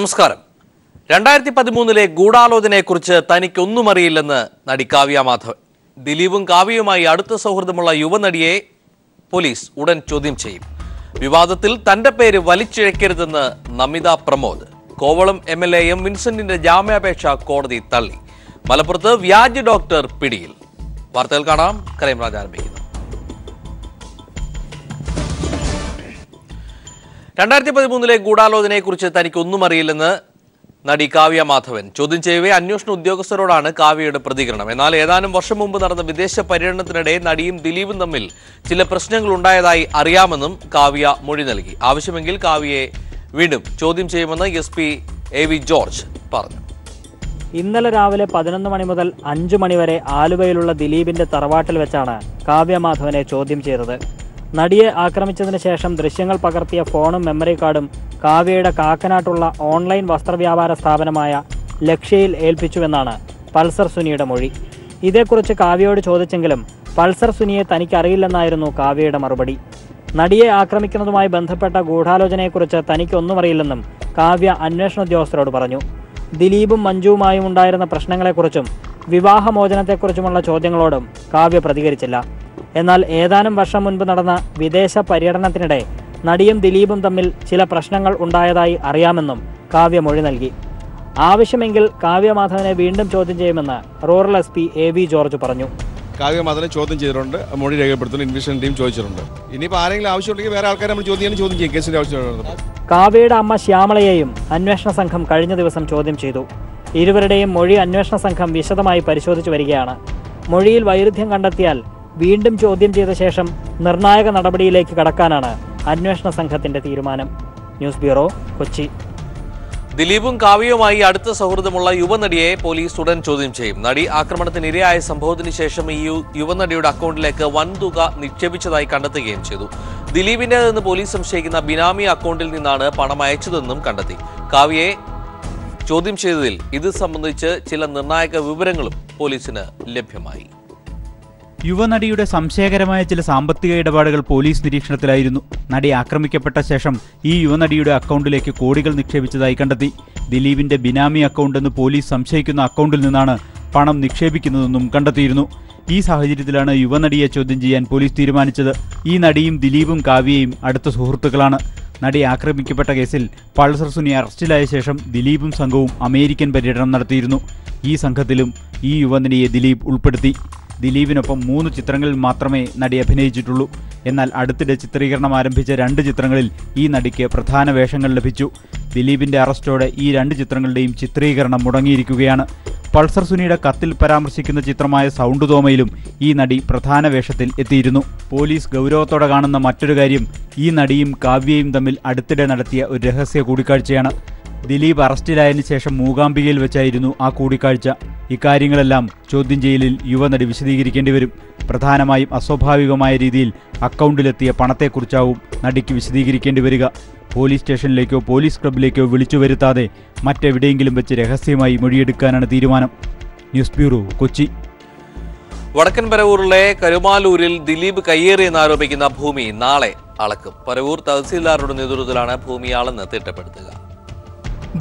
നമസ്കാരം. 2013 ഗൂഢാലോചനയെക്കുറിച്ച് തനിക്കൊന്നും അറിയില്ലെന്ന് നടി കാവ്യ മാധവൻ. ദിലീപും കാവ്യയുമായി അടുത്ത സൗഹൃദമുള്ള യുവനടിയെ പോലീസ് ഉടൻ ചോദ്യം ചെയ്യും. വിവാദത്തിൽ തന്റെ പേര് വലിച്ചിഴക്കരുതെന്ന് നമിത പ്രമോദ്. കോവളം MLA എം വിൻസെന്റിന്റെ ജാമ്യാപേക്ഷ കോടതി തള്ളി. മലപ്പുറത്ത് വ്യാജ ഡോക്ടർ പിടിയിൽ. വാർത്തകൾ കാണാം. ക്രൈംബ്രാഞ്ച് ആരംഭിക്കുന്നു. 2013 ഗൂഢാലോചനയെക്കുറിച്ച് തനിക്കൊന്നും അറിയില്ലെന്ന് നടി കാവ്യ മാധവൻ. ചോദ്യം ചെയ്യവേ അന്വേഷണ ഉദ്യോഗസ്ഥരോടാണ് കാവ്യയുടെ പ്രതികരണം. എന്നാൽ ഏതാനും വർഷം മുമ്പ് നടന്ന വിദേശ പര്യടനത്തിനിടെ നടിയും ദിലീപും തമ്മിൽ ചില പ്രശ്നങ്ങൾ ഉണ്ടായതായി അറിയാമെന്നും കാവ്യ മൊഴി നൽകി. ആവശ്യമെങ്കിൽ കാവ്യയെ വീണ്ടും ചോദ്യം ചെയ്യുമെന്ന് SP AV ജോർജ് പറഞ്ഞു. ഇന്നലെ രാവിലെ 11 മണി മുതൽ 5 മണി വരെ ആലുവയിലുള്ള ദിലീപിന്റെ തറവാട്ടിൽ വെച്ചാണ് കാവ്യ മാധവനെ ചോദ്യം ചെയ്തത്. നടിയെ ആക്രമിച്ചതിന് ശേഷം ദൃശ്യങ്ങൾ പകർത്തിയ ഫോണും മെമ്മറി കാർഡും കാവ്യയുടെ കാക്കനാട്ടുള്ള ഓൺലൈൻ വസ്ത്രവ്യാപാര സ്ഥാപനമായ ലക്ഷ്യയിൽ ഏൽപ്പിച്ചുവെന്നാണ് പൾസർ സുനിയുടെ മൊഴി. ഇതേക്കുറിച്ച് കാവ്യയോട് ചോദിച്ചെങ്കിലും പൾസർ സുനിയെ തനിക്കറിയില്ലെന്നായിരുന്നു കാവ്യയുടെ മറുപടി. നടിയെ ആക്രമിക്കുന്നതുമായി ബന്ധപ്പെട്ട ഗൂഢാലോചനയെക്കുറിച്ച് തനിക്കൊന്നും അറിയില്ലെന്നും കാവ്യ അന്വേഷണ ഉദ്യോഗസ്ഥരോട് പറഞ്ഞു. ദിലീപും മഞ്ജുവുമായും ഉണ്ടായിരുന്ന പ്രശ്നങ്ങളെക്കുറിച്ചും വിവാഹമോചനത്തെക്കുറിച്ചുമുള്ള ചോദ്യങ്ങളോടും കാവ്യ പ്രതികരിച്ചില്ല. എന്നാൽ ഏതാനും വർഷം മുൻപ് നടന്ന വിദേശ പര്യടനത്തിനിടെ നടിയും ദിലീപും തമ്മിൽ ചില പ്രശ്നങ്ങൾ ഉണ്ടായതായി അറിയാമെന്നും കാവ്യ മൊഴി നൽകി. ആവശ്യമെങ്കിൽ കാവ്യ മാധവനെ വീണ്ടും ചോദ്യം ചെയ്യുമെന്ന് റൂറൽ SP AV ജോർജ് പറഞ്ഞു. കാവ്യ മാധവനെ ചോദ്യം ചെയ്തിട്ടുണ്ട്, മൊഴി രേഖപ്പെടുത്തുന്ന ഇൻവെസ്റ്റിഗേഷൻ ടീം ചോദിച്ചിട്ടുണ്ട്. ഇനിയിപ്പോൾ ആരെങ്കിലും ആവശ്യമുണ്ടെങ്കിൽ വേറെ ആൾക്കാരെ നമ്മൾ ചോദ്യം ചെയ്യും. കേസിന്റെ ആവശ്യമുണ്ട്. കാവ്യയുടെ അമ്മ ശ്യാമളയെയും അന്വേഷണ സംഘം കഴിഞ്ഞ ദിവസം ചോദ്യം ചെയ്തു. ഇരുവരുടെയും മൊഴി അന്വേഷണ സംഘം വിശദമായി പരിശോധിച്ചു വരികയാണ്. മൊഴിയിൽ വൈരുദ്ധ്യം കണ്ടെത്തിയാൽ വീണ്ടും ചോദ്യം ചെയ്ത ശേഷം നിർണായക നടപടിയിലേക്ക് കടക്കാനാണ് അന്വേഷണ സംഘത്തിന്റെ തീരുമാനം. News bureau, Kochi. ദിലീപും കാവ്യയുമായി അടുത്ത സൗഹൃദമുള്ള യുവനടിയെ പോലീസ് ഉടൻ ചോദ്യം ചെയ്യും. നടി ആക്രമണത്തിനിരയായ സംഭവത്തിന് ശേഷം ഈ യുവനടിയുടെ അക്കൗണ്ടിലേക്ക് വൻതുക നിക്ഷേപിച്ചതായി കണ്ടെത്തുകയും ചെയ്തു. ദിലീപിന്റേതെന്ന് പോലീസ് സംശയിക്കുന്ന ബിനാമി അക്കൗണ്ടിൽ നിന്നാണ് പണം അയച്ചതെന്നും കണ്ടെത്തി. കാവ്യയെ ചോദ്യം ചെയ്തതിൽ ഇത് സംബന്ധിച്ച് ചില നിർണായക വിവരങ്ങളും പോലീസിന് ലഭ്യമായി. യുവനടിയുടെ സംശയകരമായ ചില സാമ്പത്തിക ഇടപാടുകൾ പോലീസ് നിരീക്ഷണത്തിലായിരുന്നു. നടി ആക്രമിക്കപ്പെട്ട ശേഷം ഈ യുവനടിയുടെ അക്കൗണ്ടിലേക്ക് കോടികൾ നിക്ഷേപിച്ചതായി കണ്ടെത്തി. ദിലീപിന്റെ ബിനാമി അക്കൗണ്ട് എന്ന് പോലീസ് സംശയിക്കുന്ന അക്കൗണ്ടിൽ നിന്നാണ് പണം നിക്ഷേപിക്കുന്നതെന്നും കണ്ടെത്തിയിരുന്നു. ഈ സാഹചര്യത്തിലാണ് യുവനടിയെ ചോദ്യം ചെയ്യാൻ പോലീസ് തീരുമാനിച്ചത്. ഈ നടിയും ദിലീപും കാവ്യയും അടുത്ത സുഹൃത്തുക്കളാണ്. നടി ആക്രമിക്കപ്പെട്ട കേസിൽ പൾസർ സുനി അറസ്റ്റിലായ ശേഷം ദിലീപും സംഘവും അമേരിക്കൻ പര്യടനം നടത്തിയിരുന്നു. ഈ സംഘത്തിലും ഈ യുവനടിയെ ദിലീപ് ഉൾപ്പെടുത്തി. ദിലീപിനൊപ്പം 3 ചിത്രങ്ങളിൽ മാത്രമേ നടി അഭിനയിച്ചിട്ടുള്ളൂ. എന്നാൽ അടുത്തിടെ ചിത്രീകരണം ആരംഭിച്ച 2 ചിത്രങ്ങളിൽ ഈ നടിക്ക് പ്രധാന വേഷങ്ങൾ ലഭിച്ചു. ദിലീപിന്റെ അറസ്റ്റോടെ ഈ 2 ചിത്രങ്ങളുടെയും ചിത്രീകരണം മുടങ്ങിയിരിക്കുകയാണ്. പൾസർ സുനിയുടെ കത്തിൽ പരാമർശിക്കുന്ന ചിത്രമായ സൗണ്ട് തോമയിലും ഈ നടി പ്രധാന വേഷത്തിൽ എത്തിയിരുന്നു. പോലീസ് ഗൗരവത്തോടെ കാണുന്ന മറ്റൊരു കാര്യം ഈ നടിയും കാവ്യയും തമ്മിൽ അടുത്തിടെ നടത്തിയ ഒരു രഹസ്യ കൂടിക്കാഴ്ചയാണ്. ദിലീപ് അറസ്റ്റിലായതിനു ശേഷം മൂകാംബികയിൽ വെച്ചായിരുന്നു ആ കൂടിക്കാഴ്ച. ഇക്കാര്യങ്ങളെല്ലാം ചോദ്യം ചെയ്യലിൽ യുവനടി വിശദീകരിക്കേണ്ടി വരും. പ്രധാനമായും അസ്വാഭാവികമായ രീതിയിൽ അക്കൗണ്ടിലെത്തിയ പണത്തെക്കുറിച്ചാവും നടിക്ക് വിശദീകരിക്കേണ്ടി വരിക. പോലീസ് സ്റ്റേഷനിലേക്കോ പോലീസ് ക്ലബിലേക്കോ വിളിച്ചു വരുത്താതെ മറ്റെവിടെയെങ്കിലും വെച്ച് രഹസ്യമായി മൊഴിയെടുക്കാനാണ് തീരുമാനം. News bureau, Kochi. വടക്കൻ പരവൂരിലെ കരുമാലൂരിൽ ദിലീപ് കയ്യേറിയെന്നാരോപിക്കുന്ന ഭൂമി നാളെ അളക്കും. പരവൂർ തഹസീൽദാരുടെ നേതൃത്വത്തിലാണ് ഭൂമി അളന്ന് തിട്ടപ്പെടുത്തുക.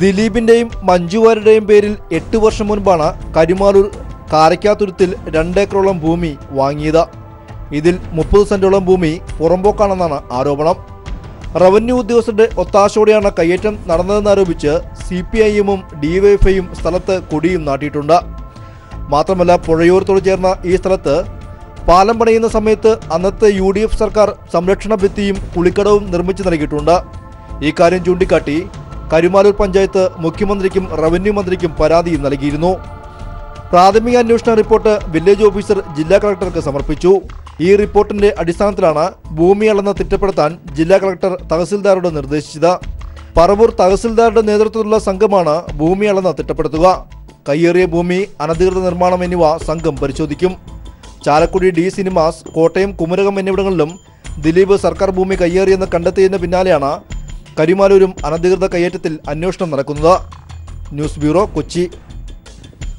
ദിലീപിന്റെയും മഞ്ജുവാരുടെയും പേരിൽ 8 വർഷം മുൻപാണ് കരുമാലൂർ കാരക്കാതുരുത്തിൽ 2 ഏക്കറോളം ഭൂമി വാങ്ങിയത്. ഇതിൽ 30 സെന്റോളം ഭൂമി പുറമ്പോക്കാണെന്നാണ് ആരോപണം. റവന്യൂ ഉദ്യോഗസ്ഥരുടെ ഒത്താശയോടെയാണ് കയ്യേറ്റം നടന്നതെന്നാരോപിച്ച് CPIM-ഉം DYFI-യും സ്ഥലത്ത് കൊടിയും നാട്ടിയിട്ടുണ്ട്. മാത്രമല്ല, പുഴയോരത്തോട് ചേർന്ന ഈ സ്ഥലത്ത് പാലം പണിയുന്ന സമയത്ത് അന്നത്തെ UDF സർക്കാർ സംരക്ഷണ ഭിത്തിയും കുളിക്കടവും നിർമ്മിച്ചു നൽകിയിട്ടുണ്ട്. ഈ കാര്യം ചൂണ്ടിക്കാട്ടി കരുമാലൂർ പഞ്ചായത്ത് മുഖ്യമന്ത്രിക്കും റവന്യൂ മന്ത്രിക്കും പരാതിയും നൽകിയിരുന്നു. പ്രാഥമിക അന്വേഷണ റിപ്പോർട്ട് വില്ലേജ് ഓഫീസർ ജില്ലാ കളക്ടർക്ക് സമർപ്പിച്ചു. ഈ റിപ്പോർട്ടിന്റെ അടിസ്ഥാനത്തിലാണ് ഭൂമി അളന്ന് തിട്ടപ്പെടുത്താൻ ജില്ലാ കളക്ടർ തഹസിൽദാരോട് നിർദ്ദേശിച്ചത്. പറവൂർ തഹസിൽദാരുടെ നേതൃത്വത്തിലുള്ള സംഘമാണ് ഭൂമി അളന്ന് തിട്ടപ്പെടുത്തുക. കയ്യേറിയ ഭൂമി, അനധികൃത നിർമ്മാണം എന്നിവ സംഘം പരിശോധിക്കും. ചാലക്കുടി D സിനിമാസ്, കോട്ടയം കുമരകം എന്നിവിടങ്ങളിലും ദിലീപ് സർക്കാർ ഭൂമി കയ്യേറിയെന്ന് കണ്ടെത്തിയതിന് പിന്നാലെയാണ് കരുമാലൂരും അനധികൃത കയ്യേറ്റത്തിൽ അന്വേഷണം നടക്കുന്നത്. News bureau, Kochi.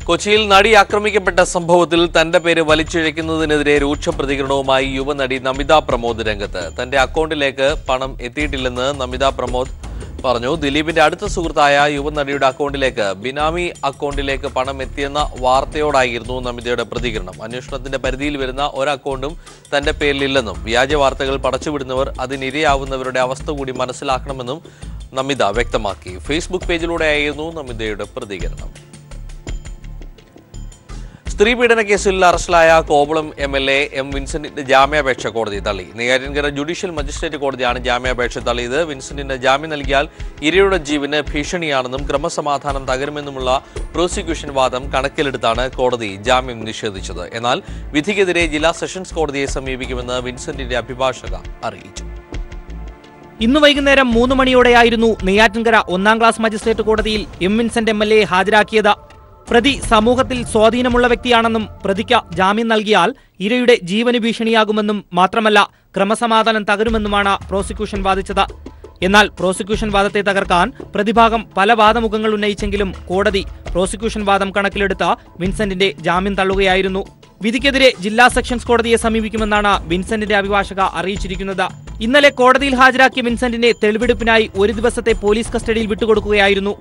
കൊച്ചിയിൽ നടി ആക്രമിക്കപ്പെട്ട സംഭവത്തിൽ തന്റെ പേര് വലിച്ചിഴയ്ക്കുന്നതിനെതിരെ രൂക്ഷ പ്രതികരണവുമായി യുവനടി നമിത പ്രമോദ് രംഗത്ത്. തന്റെ അക്കൗണ്ടിലേക്ക് പണം എത്തിയിട്ടില്ലെന്ന് നമിത പ്രമോദ് പറഞ്ഞു. ദിലീപിന്റെ അടുത്ത സുഹൃത്തായ യുവനടിയുടെ അക്കൗണ്ടിലേക്ക് ബിനാമി അക്കൗണ്ടിലേക്ക് പണം എത്തിയെന്ന വാർത്തയോടായിരുന്നു നമിതയുടെ പ്രതികരണം. അന്വേഷണത്തിന്റെ പരിധിയിൽ വരുന്ന ഒരു അക്കൗണ്ടും തന്റെ പേരിലില്ലെന്നും വ്യാജ വാർത്തകൾ പടച്ചുവിടുന്നവർ അതിനിരയാവുന്നവരുടെ അവസ്ഥ കൂടി മനസ്സിലാക്കണമെന്നും നമിത വ്യക്തമാക്കി. ഫേസ്ബുക്ക് പേജിലൂടെയായിരുന്നു നമിതയുടെ പ്രതികരണം. സ്ത്രീ പീഡന കേസിൽ അറസ്റ്റിലായ കോവളം MLA M. വിൻസെന്റിന്റെ ജാമ്യാപേക്ഷ കോടതി തള്ളി. നെയ്യാറ്റിൻകര ജുഡീഷ്യൽ മജിസ്ട്രേറ്റ് കോടതിയാണ് ജാമ്യാപേക്ഷ തള്ളിയത്. വിൻസെന്റിന് ജാമ്യം നൽകിയാൽ ഇരയുടെ ജീവന് ഭീഷണിയാണെന്നും ക്രമസമാധാനം തകരുമെന്നുമുള്ള പ്രോസിക്യൂഷൻ വാദം കണക്കിലെടുത്താണ് കോടതി ജാമ്യം നിഷേധിച്ചത്. എന്നാൽ വിധിക്കെതിരെ ജില്ലാ സെഷൻസ് കോടതിയെ സമീപിക്കുമെന്ന് വിൻസെന്റിന്റെ അഭിഭാഷക അറിയിച്ചു. ഇന്ന് വൈകുന്നേരം 3 മണിയോടെയായിരുന്നു നെയ്യാറ്റിൻകര 1-ാം ക്ലാസ് മജിസ്ട്രേറ്റ് കോടതിയിൽ M. Vincent MLA ഹാജരാക്കിയത്. പ്രതി സമൂഹത്തിൽ സ്വാധീനമുള്ള വ്യക്തിയാണെന്നും പ്രതിക്ക് ജാമ്യം നൽകിയാൽ ഇരയുടെ ജീവന് ഭീഷണിയാകുമെന്നും മാത്രമല്ല ക്രമസമാധാനം തകരുമെന്നുമാണ് പ്രോസിക്യൂഷൻ വാദിച്ചത്. എന്നാൽ പ്രോസിക്യൂഷൻ വാദത്തെ തകർക്കാൻ പ്രതിഭാഗം പല വാദമുഖങ്ങൾ ഉന്നയിച്ചെങ്കിലും കോടതി പ്രോസിക്യൂഷൻ വാദം കണക്കിലെടുത്ത് വിൻസെന്റിന്റെ ജാമ്യം തള്ളുകയായിരുന്നു. വിധിക്കെതിരെ ജില്ലാ സെഷൻസ് കോടതിയെ സമീപിക്കുമെന്നാണ് വിൻസെന്റിന്റെ അഭിഭാഷക അറിയിച്ചിരിക്കുന്നത്. ഇന്നലെ കോടതിയിൽ ഹാജരാക്കിയ വിൻസെന്റിനെ തെളിവെടുപ്പിനായി 1 ദിവസത്തെ പോലീസ് കസ്റ്റഡിയിൽ വിട്ടുകൊടുക്കുകയായിരുന്നു.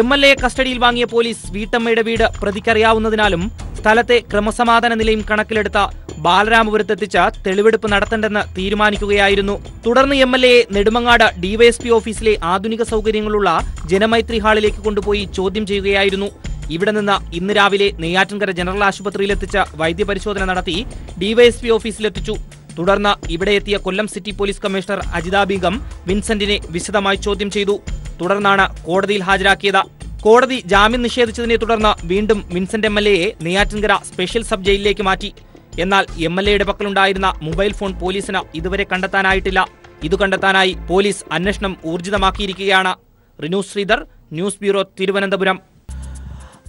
MLA കസ്റ്റഡിയിൽ വാങ്ങിയ പോലീസ് വീട്ടമ്മയുടെ വീട് പ്രതിക്കറിയാവുന്നതിനാലും സ്ഥലത്തെ ക്രമസമാധാന നിലയും കണക്കിലെടുത്ത് ബാലരാമപുരത്തെത്തിച്ച് തെളിവെടുപ്പ് നടത്തേണ്ടെന്ന് തീരുമാനിക്കുകയായിരുന്നു. തുടർന്ന് MLA നെടുമങ്ങാട് DYSP ഓഫീസിലെ ആധുനിക സൗകര്യങ്ങളുള്ള ജനമൈത്രി ഹാളിലേക്ക് കൊണ്ടുപോയി ചോദ്യം ചെയ്യുകയായിരുന്നു. ഇവിടെ നിന്ന് ഇന്ന് രാവിലെ നെയ്യാറ്റിൻകര ജനറൽ ആശുപത്രിയിലെത്തിച്ച് വൈദ്യപരിശോധന നടത്തി DYSP ഓഫീസിലെത്തിച്ചു. തുടർന്ന് ഇവിടെ എത്തിയ Kollam city police commissioner Ajitha Begum വിൻസെന്റിനെ വിശദമായി ചോദ്യം ചെയ്തു. തുടർന്നാണ് കോടതിയിൽ ഹാജരാക്കിയത്. കോടതി ജാമ്യം നിഷേധിച്ചതിനെ തുടർന്ന് വീണ്ടും വിൻസെന്റ് MLAയെ നെയ്യാറ്റിൻകര സ്പെഷ്യൽ സബ് ജയിലിലേക്ക് മാറ്റി. എന്നാൽ MLAയുടെ പക്കലുണ്ടായിരുന്ന മൊബൈൽ ഫോൺ പോലീസിന് ഇതുവരെ കണ്ടെത്താനായിട്ടില്ല. ഇത് കണ്ടെത്താനായി പോലീസ് അന്വേഷണം ഊർജിതമാക്കിയിരിക്കുകയാണ്. Rinoos Sreedhar, news bureau, Thiruvananthapuram.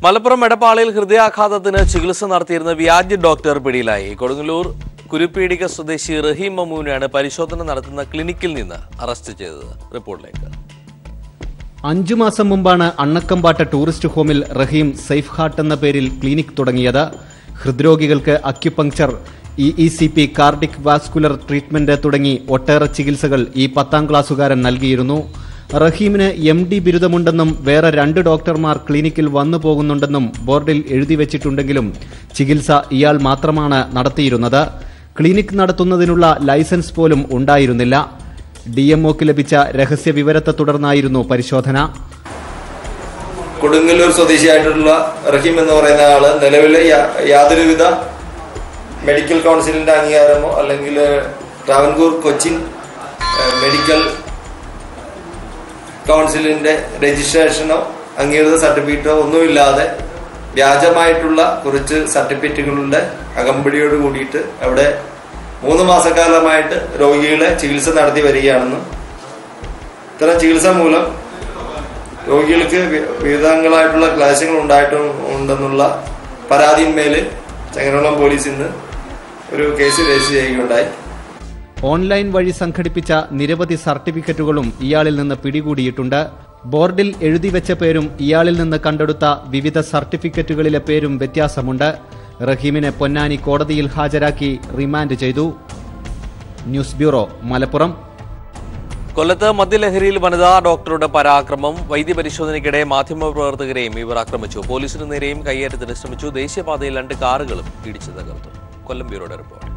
മലപ്പുറം എടപ്പാളിൽ ഹൃദയാഘാതത്തിന് ചികിത്സ നടത്തിയിരുന്ന വ്യാജ ഡോക്ടർ പിടിയിലായി. കൊടുങ്ങല്ലൂർ കുരുപ്പീടിക സ്വദേശി റഹീം മമ്മൂനെയാണ് പരിശോധന നടത്തുന്ന ക്ലിനിക്കിൽ നിന്ന് അറസ്റ്റ് ചെയ്തത്. റിപ്പോർട്ടിലേക്ക്. 5 മാസം മുമ്പാണ് അണ്ണക്കമ്പാട്ട ടൂറിസ്റ്റ് ഹോമിൽ റഹീം സേഫ് ഹാർട്ട് എന്ന പേരിൽ ക്ലിനിക് തുടങ്ങിയത്. ഹൃദ്രോഗികൾക്ക് acupuncture, EECP, cardiac vascular treatment തുടങ്ങി ഒട്ടേറെ ചികിത്സകൾ ഈ 10-ാം ക്ലാസ്സുകാരൻ നൽകിയിരുന്നു. റഹീമിന് MD ബിരുദമുണ്ടെന്നും വേറെ 2 ഡോക്ടർമാർ ക്ലിനിക്കിൽ വന്നു പോകുന്നുണ്ടെന്നും ബോർഡിൽ എഴുതിവെച്ചിട്ടുണ്ടെങ്കിലും ചികിത്സ ഇയാൾ മാത്രമാണ് നടത്തിയിരുന്നത്. ക്ലിനിക് നടത്തുന്നതിനുള്ള ലൈസൻസ് പോലും ഉണ്ടായിരുന്നില്ല. DMOക്ക് ലഭിച്ച രഹസ്യ വിവരത്തെ തുടർന്നായിരുന്നു പരിശോധന. കൊടുങ്ങല്ലൂർ സ്വദേശിയായിട്ടുള്ള റഹീം എന്ന് പറയുന്ന ആള് നിലവിലെ യാതൊരുവിധ മെഡിക്കൽ കൗൺസിലിന്റെ അംഗീകാരമോ അല്ലെങ്കിൽ ട്രാവൻകൂർ കൊച്ചിൻ മെഡിക്കൽ കൗൺസിലിന്റെ രജിസ്ട്രേഷനോ അംഗീകൃത സർട്ടിഫിക്കറ്റോ ഒന്നുമില്ലാതെ വ്യാജമായിട്ടുള്ള കുറച്ച് സർട്ടിഫിക്കറ്റുകളുടെ അകമ്പടിയോട് കൂടിയിട്ട് അവിടെ 3 മാസക്കാലമായിട്ട് രോഗികളെ ചികിത്സ നടത്തി വരികയാണെന്നും ഇത്തരം ചികിത്സ മൂലം രോഗികൾക്ക് വിവിധങ്ങളായിട്ടുള്ള ക്ലേശങ്ങൾ ഉണ്ടെന്നുള്ള പരാതിന്മേൽ ചെങ്ങന്നൂർ പോലീസ് ഇന്ന് ഒരു കേസ് രജിസ്റ്റർ ചെയ്യുകയുണ്ടായി. ഓൺലൈൻ വഴി സംഘടിപ്പിച്ച നിരവധി സർട്ടിഫിക്കറ്റുകളും ഇയാളിൽ നിന്ന് പിടികൂടിയിട്ടുണ്ട്. ബോർഡിൽ എഴുതിവെച്ച പേരും ഇയാളിൽ നിന്ന് കണ്ടെടുത്ത വിവിധ സർട്ടിഫിക്കറ്റുകളിലെ പേരും വ്യത്യാസമുണ്ട്. റഹീമിനെ പൊന്നാനി കോടതിയിൽ ഹാജരാക്കി റിമാൻഡ് ചെയ്തു. News bureau, Malappuram. കൊല്ലത്ത് മദ്യലഹരിയിൽ വനിതാ ഡോക്ടറുടെ പരാക്രമം. വൈദ്യപരിശോധനയ്ക്കിടെ മാധ്യമപ്രവർത്തകരെയും ഇവർ ആക്രമിച്ചു. പോലീസിന് നേരെയും കയ്യേറ്റത്തിന് ശ്രമിച്ചു. ദേശീയപാതയിൽ 2 കാറുകളും ഇടിച്ചു തകർത്തു. കൊല്ലം ബ്യൂറോയുടെ റിപ്പോർട്ട്.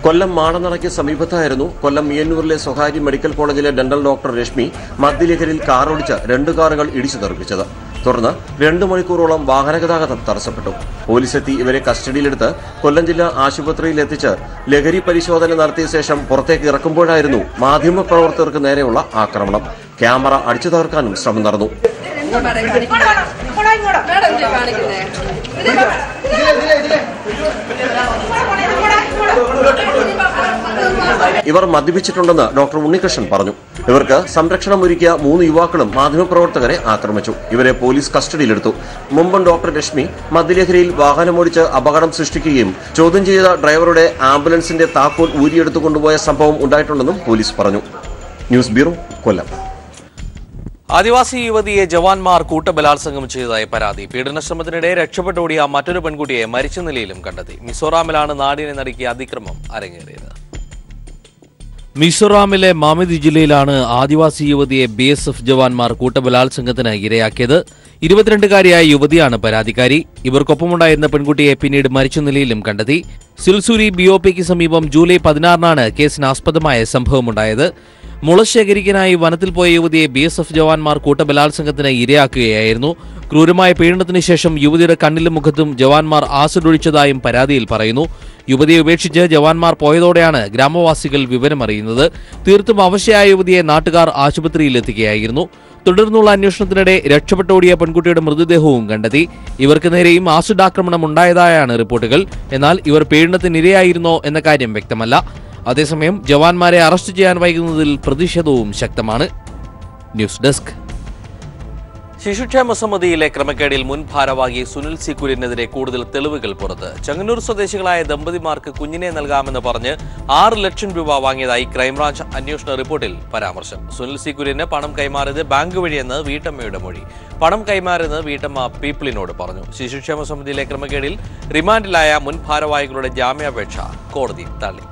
കൊല്ലം മാടനടയ്ക്ക് സമീപത്തായിരുന്നു കൊല്ലം മിയന്നൂരിലെ സ്വകാര്യ മെഡിക്കൽ കോളേജിലെ ഡെന്റൽ ഡോക്ടർ രശ്മി മദ്യലഹരിയിൽ കാറോടിച്ച് 2 കാറുകൾ ഇടിച്ചു തെറിപ്പിച്ചത്. തുടർന്ന് 2 മണിക്കൂറോളം വാഹനഗതാഗതം തടസ്സപ്പെട്ടു. പോലീസെത്തി ഇവരെ കസ്റ്റഡിയിലെടുത്ത് കൊല്ലം ജില്ലാ ആശുപത്രിയിൽ എത്തിച്ച് ലഹരി പരിശോധന നടത്തിയ ശേഷം പുറത്തേക്ക് ഇറക്കുമ്പോഴായിരുന്നു മാധ്യമപ്രവർത്തകർക്ക് നേരെയുള്ള ആക്രമണം. ക്യാമറ അടിച്ചു തകർക്കാനും ശ്രമം നടന്നു. ഇവർ മദ്യപിച്ചിട്ടുണ്ടെന്ന് ഡോക്ടർ ഉണ്ണികൃഷ്ണൻ പറഞ്ഞു. ഇവർക്ക് സംരക്ഷണം ഒരുക്കിയ 3 യുവാക്കളും മാധ്യമപ്രവർത്തകരെ ആക്രമിച്ചു. ഇവരെ പോലീസ് കസ്റ്റഡിയിലെടുത്തു. മുമ്പ് ഡോക്ടർ രശ്മി മദ്യലഹരിയിൽ വാഹനമോടിച്ച് അപകടം സൃഷ്ടിക്കുകയും ചോദ്യം ചെയ്ത ഡ്രൈവറുടെ ആംബുലൻസിന്റെ താക്കോൽ ഊരിയെടുത്തു കൊണ്ടുപോയ സംഭവം ഉണ്ടായിട്ടുണ്ടെന്നും പോലീസ് പറഞ്ഞു. ന്യൂസ് ബ്യൂറോ, കൊല്ലം. ആദിവാസി യുവതിയെ ജവാന്മാർ കൂട്ടബലാത്സംഗം ചെയ്തതായി പരാതി. പീഡനശ്രമത്തിനിടെ രക്ഷപ്പെട്ടോടിയ മറ്റൊരു പെൺകുട്ടിയെ മരിച്ച നിലയിലും കണ്ടെത്തി. മിസോറാമിലാണ് നാടിനെ നടുക്കിയ അതിക്രമം അരങ്ങേറിയത്. മിസോറാമിലെ മാമിദ് ജില്ലയിലാണ് ആദിവാസി യുവതിയെ BSF ജവാന്മാർ കൂട്ടബലാത്സംഗത്തിന് ഇരയാക്കിയത്. 22-കാരിയായ യുവതിയാണ് പരാതിക്കാരി. ഇവർക്കൊപ്പമുണ്ടായിരുന്ന പെൺകുട്ടിയെ പിന്നീട് മരിച്ച നിലയിലും കണ്ടെത്തി. സിൽസൂരി BOPക്ക് സമീപം ജൂലൈ 16-നാണ് കേസിനാസ്പദമായ സംഭവമുണ്ടായത്. മുള ശേഖരിക്കാനായി വനത്തിൽ പോയ യുവതിയെ BSF ജവാന്മാർ കൂട്ടബലാത്സംഗത്തിന് ഇരയാക്കുകയായിരുന്നു. ക്രൂരമായ പീഡനത്തിന് ശേഷം യുവതിയുടെ കണ്ണിലും മുഖത്തും ജവാന്മാർ ആസിഡ് ഒഴിച്ചതായും പരാതിയിൽ പറയുന്നു. യുവതിയെ ഉപേക്ഷിച്ച് ജവാന്മാർ പോയതോടെയാണ് ഗ്രാമവാസികൾ വിവരമറിയുന്നത്. തീർത്തും അവശയായ യുവതിയെ നാട്ടുകാർ ആശുപത്രിയിലെത്തിക്കുകയായിരുന്നു. തുടർന്നുള്ള അന്വേഷണത്തിനിടെ രക്ഷപ്പെട്ടോടിയ പെൺകുട്ടിയുടെ മൃതദേഹവും കണ്ടെത്തി. ഇവർക്ക് നേരെയും ആസിഡ് ആക്രമണം ഉണ്ടായതായാണ് റിപ്പോർട്ടുകൾ. എന്നാൽ ഇവർ പീഡനത്തിനിരയായിരുന്നോ എന്ന കാര്യം വ്യക്തമല്ല. അതേസമയം ജവാന്മാരെ അറസ്റ്റ് ചെയ്യാൻ വൈകുന്നതിൽ പ്രതിഷേധവും ശക്തമാണ്. News desk. ശിശുക്ഷേമ സമിതിയിലെ ക്രമക്കേടിൽ മുൻ ഭാരവാഹി സുനിൽ സി കുര്യനെതിരെ കൂടുതൽ തെളിവുകൾ പുറത്ത്. ചെങ്ങന്നൂർ സ്വദേശികളായ ദമ്പതിമാർക്ക് കുഞ്ഞിനെ നൽകാമെന്ന് പറഞ്ഞ് 6 ലക്ഷം രൂപ വാങ്ങിയതായി ക്രൈംബ്രാഞ്ച് അന്വേഷണ റിപ്പോർട്ടിൽ പരാമർശം. സുനിൽ സി കുര്യന് പണം കൈമാറിയത് ബാങ്ക് വഴിയെന്ന് വീട്ടമ്മയുടെ മൊഴി. പണം കൈമാറിയെന്ന് വീട്ടമ്മ പീപ്പിളിനോട് പറഞ്ഞു. ശിശുക്ഷേമ സമിതിയിലെ ക്രമക്കേടിൽ റിമാൻഡിലായ മുൻ ഭാരവാഹികളുടെ ജാമ്യാപേക്ഷ കോടതി തള്ളി.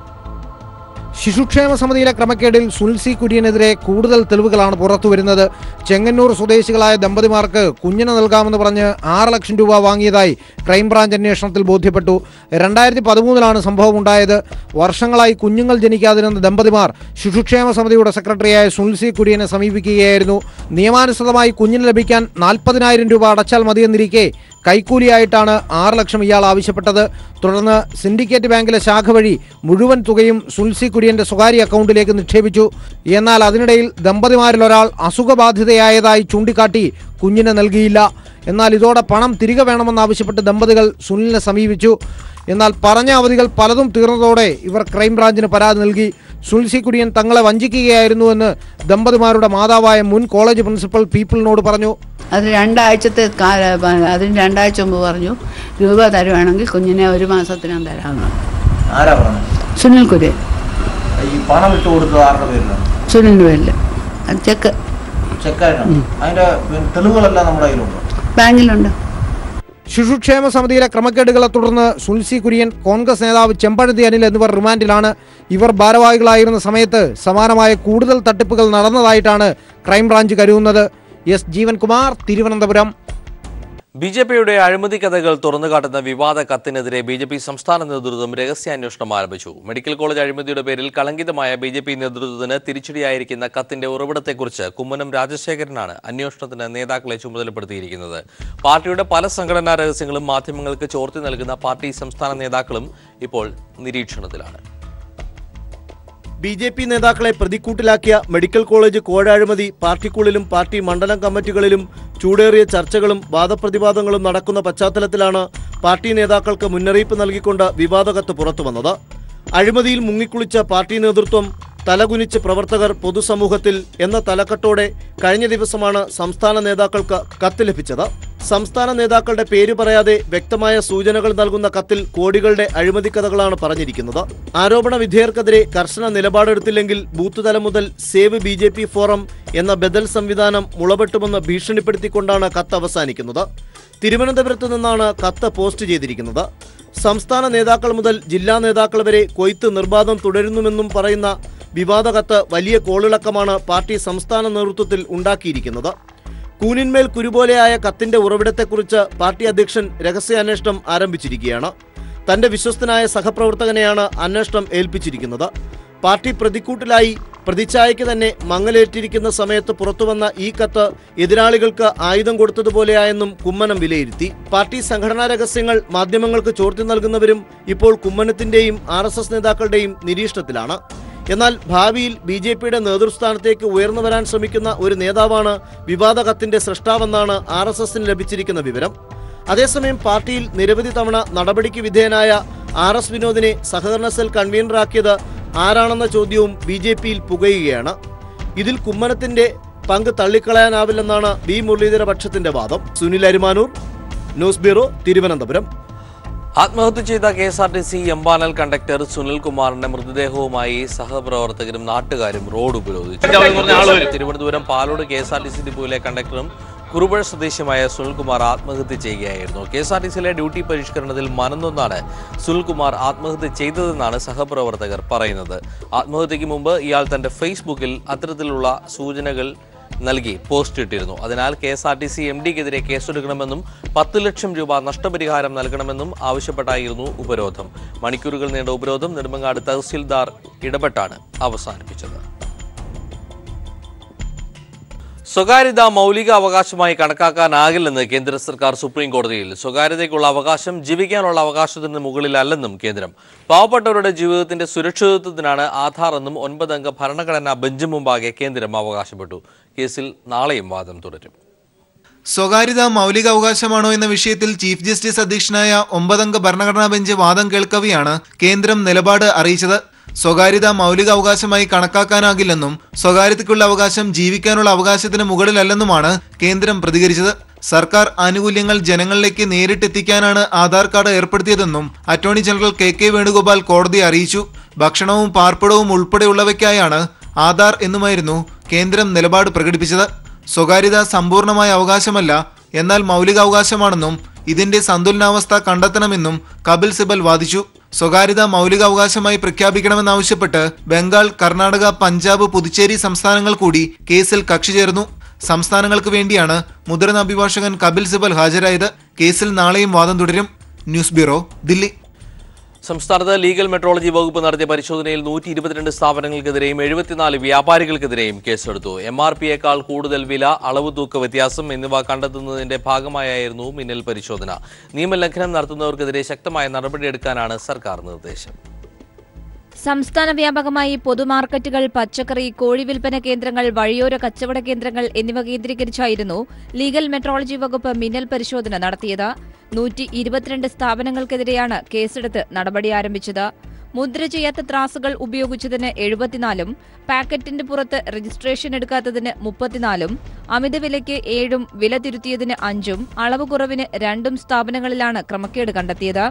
ശിശുക്ഷേമ സമിതിയിലെ ക്രമക്കേടിൽ സുനിൽ സി കുര്യനെതിരെ കൂടുതൽ തെളിവുകളാണ് പുറത്തുവരുന്നത്. ചെങ്ങന്നൂർ സ്വദേശികളായ ദമ്പതിമാർക്ക് കുഞ്ഞിനെ നൽകാമെന്ന് പറഞ്ഞ് 6 ലക്ഷം രൂപ വാങ്ങിയതായി ക്രൈംബ്രാഞ്ച് അന്വേഷണത്തിൽ ബോധ്യപ്പെട്ടു. 2013-ലാണ് സംഭവം ഉണ്ടായത്. വർഷങ്ങളായി കുഞ്ഞുങ്ങൾ ജനിക്കാതിരുന്ന ദമ്പതിമാർ ശിശുക്ഷേമ സമിതിയുടെ സെക്രട്ടറിയായ സുനിൽ സി കുര്യനെ സമീപിക്കുകയായിരുന്നു. നിയമാനുസൃതമായി കുഞ്ഞിന് ലഭിക്കാൻ 40,000 രൂപ അടച്ചാൽ മതിയെന്നിരിക്കെ കൈക്കൂലിയായിട്ടാണ് 6 ലക്ഷം ഇയാൾ ആവശ്യപ്പെട്ടത്. തുടർന്ന് സിൻഡിക്കേറ്റ് ബാങ്കിലെ ശാഖ വഴി മുഴുവൻ തുകയും സുനിൽ സി കുര്യന്റെ സ്വകാര്യ അക്കൗണ്ടിലേക്ക് നിക്ഷേപിച്ചു. എന്നാൽ അതിനിടയിൽ ദമ്പതിമാരിൽ ഒരാൾ അസുഖബാധിതയായതായി ചൂണ്ടിക്കാട്ടി കുഞ്ഞിനെ നൽകിയില്ല. എന്നാൽ ഇതോടെ പണം തിരികെ വേണമെന്നാവശ്യപ്പെട്ട് ദമ്പതികൾ സുനിലിനെ സമീപിച്ചു. എന്നാൽ പറഞ്ഞ അവധികൾ പലതും തീർന്നതോടെ ഇവർ ക്രൈംബ്രാഞ്ചിന് പരാതി നൽകി. സുനിൽ സി കുര്യൻ തങ്ങളെ വഞ്ചിക്കുകയായിരുന്നുവെന്ന് ദമ്പതിമാരുടെ മാതാവായ മുൻ കോളേജ് പ്രിൻസിപ്പൽ പീപ്പിളിനോട് പറഞ്ഞു. അതിന് 2 ആഴ്ച മുമ്പ് പറഞ്ഞു രൂപ തരുവാണെങ്കിൽ കുഞ്ഞിനെ 1 മാസത്തിനും തരാമെന്ന്. സുനിൽ കുര്യൻ. സുനിലിന്റെ പേരിൽ ചെക്ക് ബാങ്കിലുണ്ട്. ശിശുക്ഷേമ സമിതിയിലെ ക്രമക്കേടുകളെ തുടർന്ന് സുനിൽ സി കുര്യൻ, കോൺഗ്രസ് നേതാവ് ചെമ്പഴന്തി അനിൽ എന്നിവർ റിമാൻഡിലാണ്. ഇവർ ഭാരവാഹികളായിരുന്ന സമയത്ത് സമാനമായ കൂടുതൽ തട്ടിപ്പുകൾ നടന്നതായിട്ടാണ് ക്രൈംബ്രാഞ്ച് കരുതുന്നത്. എസ് ജീവൻകുമാർ, തിരുവനന്തപുരം. BJPയുടെ അഴിമതി കഥകൾ തുറന്നുകാട്ടുന്ന വിവാദ കത്തിനെതിരെ BJP സംസ്ഥാന നേതൃത്വം രഹസ്യാന്വേഷണം ആരംഭിച്ചു. മെഡിക്കൽ കോളേജ് അഴിമതിയുടെ പേരിൽ കളങ്കിതമായ BJP നേതൃത്വത്തിന് തിരിച്ചടിയായിരിക്കുന്ന കത്തിന്റെ ഉറവിടത്തെക്കുറിച്ച് കുമ്മനം രാജശേഖരനാണ് അന്വേഷണത്തിന് നേതാക്കളെ ചുമതലപ്പെടുത്തിയിരിക്കുന്നത്. പാർട്ടിയുടെ പല സംഘടനാ രഹസ്യങ്ങളും മാധ്യമങ്ങൾക്ക് ചോർത്തി നൽകുന്ന പാർട്ടി സംസ്ഥാന നേതാക്കളും ഇപ്പോൾ നിരീക്ഷണത്തിലാണ്. BJP നേതാക്കളെ പ്രതിക്കൂട്ടിലാക്കിയ മെഡിക്കൽ കോളേജ് കോഴ അഴിമതി പാർട്ടിക്കുള്ളിലും പാർട്ടി മണ്ഡലം കമ്മിറ്റികളിലും ചൂടേറിയ ചർച്ചകളും വാദപ്രതിവാദങ്ങളും നടക്കുന്ന പശ്ചാത്തലത്തിലാണ് പാർട്ടി നേതാക്കൾക്ക് മുന്നറിയിപ്പ് നൽകിക്കൊണ്ട് വിവാദ കത്ത് പുറത്തുവന്നത്. അഴിമതിയിൽ മുങ്ങിക്കുളിച്ച പാർട്ടി നേതൃത്വം, തലകുനിച്ച് പ്രവർത്തകർ, പൊതുസമൂഹത്തിൽ എന്ന തലക്കെട്ടോടെ കഴിഞ്ഞ ദിവസമാണ് സംസ്ഥാന നേതാക്കൾക്ക് കത്ത് ലഭിച്ചത്. സംസ്ഥാന നേതാക്കളുടെ പേര് പറയാതെ വ്യക്തമായ സൂചനകൾ നൽകുന്ന കത്തിൽ കോടികളുടെ അഴിമതി കഥകളാണ് പറഞ്ഞിരിക്കുന്നത്. ആരോപണ വിധേയർക്കെതിരെ കർശന നിലപാടെടുത്തില്ലെങ്കിൽ ബൂത്ത് തലം മുതൽ സേവ് BJP ഫോറം എന്ന ബദൽ സംവിധാനം മുളപെട്ടുമെന്ന് ഭീഷണിപ്പെടുത്തിക്കൊണ്ടാണ് കത്ത് അവസാനിക്കുന്നത്. തിരുവനന്തപുരത്ത് നിന്നാണ് കത്ത് പോസ്റ്റ് ചെയ്തിരിക്കുന്നത്. സംസ്ഥാന നേതാക്കൾ മുതൽ ജില്ലാ നേതാക്കൾ വരെ കൊയ്ത്ത് നിർബാധം തുടരുന്നുവെന്നും പറയുന്ന വിവാദ കത്ത് വലിയ കോളിളക്കമാണ് പാർട്ടി സംസ്ഥാന നേതൃത്വത്തിൽ ഉണ്ടാക്കിയിരിക്കുന്നത്. കൂനിന്മേൽ കുരുപോലെയായ കത്തിന്റെ ഉറവിടത്തെക്കുറിച്ച് പാർട്ടി അധ്യക്ഷൻ രഹസ്യാന്വേഷണം ആരംഭിച്ചിരിക്കുകയാണ്. തന്റെ വിശ്വസ്തനായ സഹപ്രവർത്തകനെയാണ് അന്വേഷണം ഏൽപ്പിച്ചിരിക്കുന്നത്. പാർട്ടി പ്രതിക്കൂട്ടിലായി പ്രതിച്ഛായയ്ക്ക് തന്നെ മങ്ങലേറ്റിരിക്കുന്ന സമയത്ത് പുറത്തുവന്ന ഈ കത്ത് എതിരാളികൾക്ക് ആയുധം കൊടുത്തതുപോലെയായെന്നും കുമ്മനം വിലയിരുത്തി. പാർട്ടി സംഘടനാ രഹസ്യങ്ങൾ മാധ്യമങ്ങൾക്ക് ചോർത്തി നൽകുന്നവരും ഇപ്പോൾ കുമ്മനത്തിന്റെയും RSS നേതാക്കളുടെയും നിരീക്ഷണത്തിലാണ്. എന്നാൽ ഭാവിയിൽ BJPയുടെ നേതൃസ്ഥാനത്തേക്ക് ഉയർന്നു വരാൻ ശ്രമിക്കുന്ന ഒരു നേതാവാണ് വിവാദ കത്തിന്റെ സൃഷ്ടാവെന്നാണ് RSSന് ലഭിച്ചിരിക്കുന്ന വിവരം. അതേസമയം പാർട്ടിയിൽ നിരവധി തവണ നടപടിക്ക് വിധേയനായ RS വിനോദിനെ സഹകരണ സെൽ കൺവീനറാക്കിയത് ആരാണെന്ന ചോദ്യവും BJPയിൽ പുകയുകയാണ്. ഇതിൽ കുമ്മനത്തിന്റെ പങ്ക് തള്ളിക്കളയാനാവില്ലെന്നാണ് B മുരളീധര പക്ഷത്തിന്റെ വാദം. Sunil Arimanur, news bureau, Thiruvananthapuram. ആത്മഹത്യ ചെയ്ത KSRTC എംപാനൽ കണ്ടക്ടർ സുനിൽ കുമാറിന്റെ മൃതദേഹവുമായി സഹപ്രവർത്തകരും നാട്ടുകാരും റോഡ് ഉപരോധിച്ചു. തിരുവനന്തപുരം പാലോട് KSRTC ഡിപ്പോയിലെ കണ്ടക്ടറും കുറുപുഴ സ്വദേശിയായ സുനിൽകുമാർ ആത്മഹത്യ ചെയ്യുകയായിരുന്നു. KSRTCയിലെ ഡ്യൂട്ടി പരിഷ്കരണത്തിൽ മനംനൊന്നാണ് സുനിൽകുമാർ ആത്മഹത്യ ചെയ്തതെന്നാണ് സഹപ്രവർത്തകർ പറയുന്നത്. ആത്മഹത്യയ്ക്ക് മുമ്പ് ഇയാൾ തന്റെ ഫേസ്ബുക്കിൽ അത്തരത്തിലുള്ള സൂചനകൾ നൽകി പോസ്റ്റ് ഇട്ടിരുന്നു. അതിനാൽ KSRTC MDക്കെതിരെ കേസെടുക്കണമെന്നും 10 ലക്ഷം രൂപ നഷ്ടപരിഹാരം നൽകണമെന്നും ആവശ്യപ്പെട്ടായിരുന്നു ഉപരോധം. മണിക്കൂറുകൾ നീണ്ട ഉപരോധം നെടുമങ്ങാട് തഹസിൽദാർ ഇടപെട്ടാണ് അവസാനിപ്പിച്ചത്. സ്വകാര്യത മൗലിക അവകാശമായി കണക്കാക്കാനാകില്ലെന്ന് കേന്ദ്ര സർക്കാർ സുപ്രീം കോടതിയിൽ. സ്വകാര്യതയ്ക്കുള്ള അവകാശം ജീവിക്കാനുള്ള അവകാശത്തിന് മുകളിലല്ലെന്നും കേന്ദ്രം. പാവപ്പെട്ടവരുടെ ജീവിതത്തിന്റെ സുരക്ഷിതത്വത്തിനാണ് ആധാർ എന്നും 9 അംഗ ഭരണഘടനാ ബെഞ്ച് മുമ്പാകെ കേന്ദ്രം അവകാശപ്പെട്ടു. കേസിൽ നാളെയും വാദം തുടരും. സ്വകാര്യത മൗലിക അവകാശമാണോ എന്ന വിഷയത്തിൽ ചീഫ് ജസ്റ്റിസ് അധ്യക്ഷനായ 9 അംഗ ഭരണഘടനാ ബെഞ്ച് വാദം കേൾക്കവെയാണ് കേന്ദ്രം നിലപാട് അറിയിച്ചത്. സ്വകാര്യത മൗലിക അവകാശമായി കണക്കാക്കാനാകില്ലെന്നും സ്വകാര്യതയ്ക്കുള്ള അവകാശം ജീവിക്കാനുള്ള അവകാശത്തിന് മുകളിലല്ലെന്നുമാണ് കേന്ദ്രം പ്രതികരിച്ചത്. സർക്കാർ ആനുകൂല്യങ്ങൾ ജനങ്ങളിലേക്ക് നേരിട്ടെത്തിക്കാനാണ് ആധാർ കാർഡ് ഏർപ്പെടുത്തിയതെന്നും അറ്റോർണി ജനറൽ KK വേണുഗോപാൽ കോടതിയെ അറിയിച്ചു. ഭക്ഷണവും പാർപ്പിടവും ഉൾപ്പെടെയുള്ളവയ്ക്കായാണ് ആധാർ എന്നുമായിരുന്നു കേന്ദ്രം നിലപാട് പ്രകടിപ്പിച്ചത്. സ്വകാര്യത സമ്പൂർണമായ അവകാശമല്ല, എന്നാൽ മൗലികാവകാശമാണെന്നും ഇതിന്റെ സന്തുലനാവസ്ഥ കണ്ടെത്തണമെന്നും കപിൽ സിബൽ വാദിച്ചു. സ്വകാര്യത മൗലികാവകാശമായി പ്രഖ്യാപിക്കണമെന്നാവശ്യപ്പെട്ട് ബംഗാൾ, കർണാടക, പഞ്ചാബ്, പുതുച്ചേരി സംസ്ഥാനങ്ങൾ കൂടി കേസിൽ കക്ഷി ചേർന്നു. സംസ്ഥാനങ്ങൾക്ക് വേണ്ടിയാണ് മുതിർന്ന അഭിഭാഷകൻ കപിൽ സിബൽ ഹാജരായത്. കേസിൽ നാളെയും വാദം തുടരും. News bureau, Delhi. സംസ്ഥാനത്ത് ലീഗൽ മെട്രോളജി വകുപ്പ് നടത്തിയ പരിശോധനയിൽ 122 സ്ഥാപനങ്ങൾക്കെതിരെയും 74 വ്യാപാരികൾക്കെതിരെയും കേസെടുത്തു. MRPയേക്കാൾ കൂടുതൽ വില, അളവ് തൂക്ക വ്യത്യാസം എന്നിവ കണ്ടെത്തുന്നതിന്റെ ഭാഗമായായിരുന്നു മിന്നൽ പരിശോധന. നിയമലംഘനം നടത്തുന്നവർക്കെതിരെ ശക്തമായ നടപടിയെടുക്കാനാണ് സർക്കാർ നിർദ്ദേശം. സംസ്ഥാന വ്യാപകമായി പൊതുമാർക്കറ്റുകൾ, പച്ചക്കറി, കോഴി വിൽപ്പന കേന്ദ്രങ്ങൾ, വഴിയോര കച്ചവട കേന്ദ്രങ്ങൾ എന്നിവ കേന്ദ്രീകരിച്ചായിരുന്നു ലീഗൽ മെട്രോളജി വകുപ്പ് മിന്നൽ പരിശോധന നടത്തിയത്. 122 സ്ഥാപനങ്ങൾക്കെതിരെയാണ് കേസെടുത്ത് നടപടി ആരംഭിച്ചത്. മുദ്ര ചെയ്യാത്ത ത്രാസുകൾ ഉപയോഗിച്ചതിന് 74, പാക്കറ്റിന്റെ പുറത്ത് രജിസ്ട്രേഷൻ എടുക്കാത്തതിന് 34, അമിതവിലയ്ക്ക് 7, വില തിരുത്തിയതിന് 5, അളവ് കുറവിന് 2 സ്ഥാപനങ്ങളിലാണ് ക്രമക്കേട് കണ്ടെത്തിയത്.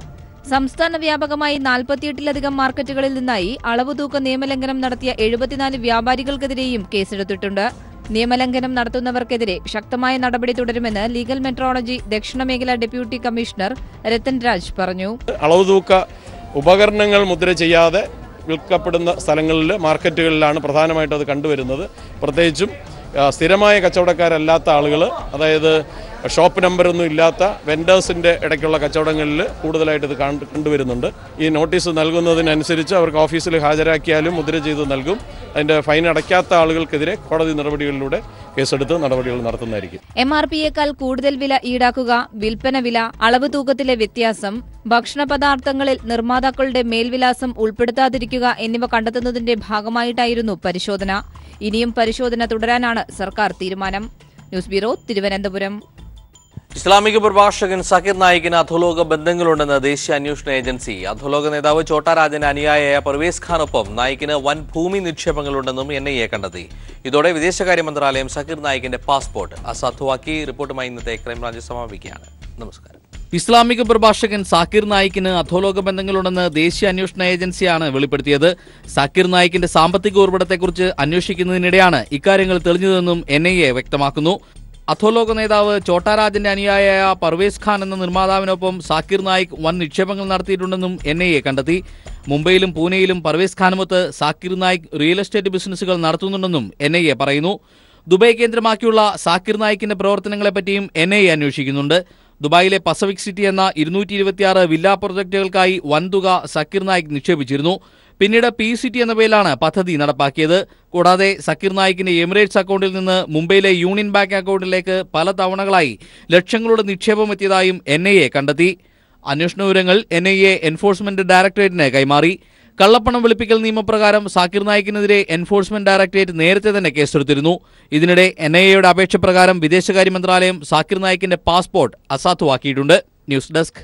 സംസ്ഥാന വ്യാപകമായി 48ലധികം മാർക്കറ്റുകളിൽ നിന്നായി അളവ് തൂക്ക നിയമലംഘനം നടത്തിയ 74 വ്യാപാരികൾക്കെതിരെയും കേസെടുത്തിട്ടുണ്ട്. നിയമലംഘനം നടത്തുന്നവർക്കെതിരെ ശക്തമായ നടപടി തുടരുമെന്ന് ലീഗൽ മെട്രോളജി ദക്ഷിണ മേഖല ഡെപ്യൂട്ടി കമ്മീഷണർ രത്തൻ രാജ് പറഞ്ഞു. അളവ് തൂക്ക ഉപകരണങ്ങൾ മുദ്ര ചെയ്യാതെ വിൽക്കപ്പെടുന്ന സ്ഥലങ്ങളിൽ, മാർക്കറ്റുകളിലാണ് പ്രധാനമായിട്ടും അത് കണ്ടുവരുന്നത്. പ്രത്യേകിച്ചും സ്ഥിരമായ കച്ചവടക്കാരല്ലാത്ത ആളുകൾ, അതായത് ഷോപ്പ് നമ്പറൊന്നും ഇല്ലാത്ത വെൻഡേഴ്സിൻ്റെ ഇടയ്ക്കുള്ള കച്ചവടങ്ങളിൽ കൂടുതലായിട്ട് ഇത് കണ്ടുവരുന്നുണ്ട്. ഈ നോട്ടീസ് നൽകുന്നതിനനുസരിച്ച് അവർക്ക് ഓഫീസിൽ ഹാജരാക്കിയാലും മുദ്ര ചെയ്ത് നൽകും. അതിൻ്റെ ഫൈൻ അടയ്ക്കാത്ത ആളുകൾക്കെതിരെ കോടതി നടപടികളിലൂടെ കേസെടുത്ത് നടപടികൾ നടത്തുന്നതായിരിക്കും. MRPയേക്കാൾ കൂടുതൽ വില ഈടാക്കുക, വിൽപ്പന വില, അളവ് തൂക്കത്തിലെ വ്യത്യാസം, ഭക്ഷണ പദാർത്ഥങ്ങളിൽ നിർമ്മാതാക്കളുടെ മേൽവിലാസം ഉൾപ്പെടുത്താതിരിക്കുക എന്നിവ കണ്ടെത്തുന്നതിന്റെ ഭാഗമായിട്ടായിരുന്നു പരിശോധന. ഇനിയും പരിശോധന തുടരാനാണ് സർക്കാർ തീരുമാനം. News bureau, Thiruvananthapuram. ഇസ്ലാമിക പ്രഭാഷകൻ സക്കീർ നായിക്കിന് അധോലോക ബന്ധങ്ങളുണ്ടെന്ന് ദേശീയ അന്വേഷണ ഏജൻസി. അധോലോക നേതാവ് ചോട്ടാരാജന്റെ അനുയായിയായ പർവേസ് ഖാനൊപ്പം നായിക്കിന് വൻ ഭൂമി നിക്ഷേപങ്ങളുണ്ടെന്നും NIA കണ്ടെത്തി. ഇതോടെ വിദേശകാര്യ മന്ത്രാലയം സക്കീർ നായിക്കിന്റെ പാസ്പോർട്ട് അസാധുവാക്കി. റിപ്പോർട്ടുമായി ഇന്നത്തെ ക്രൈംബ്രാഞ്ച് സമാപിക്കുകയാണ്. നമസ്കാരം. ഇസ്ലാമിക പ്രഭാഷകൻ സാക്കിർ നായിക്കിന് അധോലോക ബന്ധങ്ങളുണ്ടെന്ന് ദേശീയ അന്വേഷണ ഏജൻസിയാണ് വെളിപ്പെടുത്തിയത്. സാക്കിർ നായിക്കിന്റെ സാമ്പത്തിക ഉറവിടത്തെക്കുറിച്ച് അന്വേഷിക്കുന്നതിനിടെയാണ് ഇക്കാര്യങ്ങൾ തെളിഞ്ഞതെന്നും NIA വ്യക്തമാക്കുന്നു. അധോലോക നേതാവ് ചോട്ടാരാജന്റെ അനുയായിയായ പർവേസ് ഖാൻ എന്ന നിർമ്മാതാവിനൊപ്പം സാക്കിർ നായിക് വൻ നിക്ഷേപങ്ങൾ നടത്തിയിട്ടുണ്ടെന്നും NIA കണ്ടെത്തി. മുംബൈയിലും പൂനെയിലും പർവേസ് ഖാനുമൊത്ത് സാക്കിർ നായിക് റിയൽ എസ്റ്റേറ്റ് ബിസിനസ്സുകൾ നടത്തുന്നുണ്ടെന്നും NIA പറയുന്നു. ദുബായ് കേന്ദ്രമാക്കിയുള്ള സാക്കിർ നായിക്കിന്റെ പ്രവർത്തനങ്ങളെപ്പറ്റിയും NIA അന്വേഷിക്കുന്നുണ്ട്. ദുബായിലെ പസഫിക് സിറ്റി എന്ന 226 വില്ല പ്രൊജക്ടുകൾക്കായി വൻതുക സക്കീർ നായിക് നിക്ഷേപിച്ചിരുന്നു. പിന്നീട് PCT എന്ന പേരിലാണ് പദ്ധതി നടപ്പാക്കിയത്. കൂടാതെ സക്കീർ നായിക്കിന്റെ എമിറേറ്റ്സ് അക്കൗണ്ടിൽ നിന്ന് മുംബൈയിലെ യൂണിയൻ ബാങ്ക് അക്കൗണ്ടിലേക്ക് പല തവണകളായി ലക്ഷങ്ങളുടെ നിക്ഷേപം എത്തിയതായും NIA കണ്ടെത്തി. അന്വേഷണ വിവരങ്ങൾ NIA എൻഫോഴ്സ്മെന്റ് ഡയറക്ടറേറ്റിന് കൈമാറി. കള്ളപ്പണം വെളുപ്പിക്കൽ നിയമപ്രകാരം സാക്കിർ നായിക്കിനെതിരെ എൻഫോഴ്സ്മെന്റ് ഡയറക്ടറേറ്റ് നേരത്തെ തന്നെ കേസെടുത്തിരുന്നു. ഇതിനിടെ NIAയുടെ അപേക്ഷ പ്രകാരം വിദേശകാര്യ മന്ത്രാലയം സാക്കിർ നായിക്കിന്റെ പാസ്പോർട്ട് അസാധുവാക്കിയിട്ടുണ്ട്. News desk.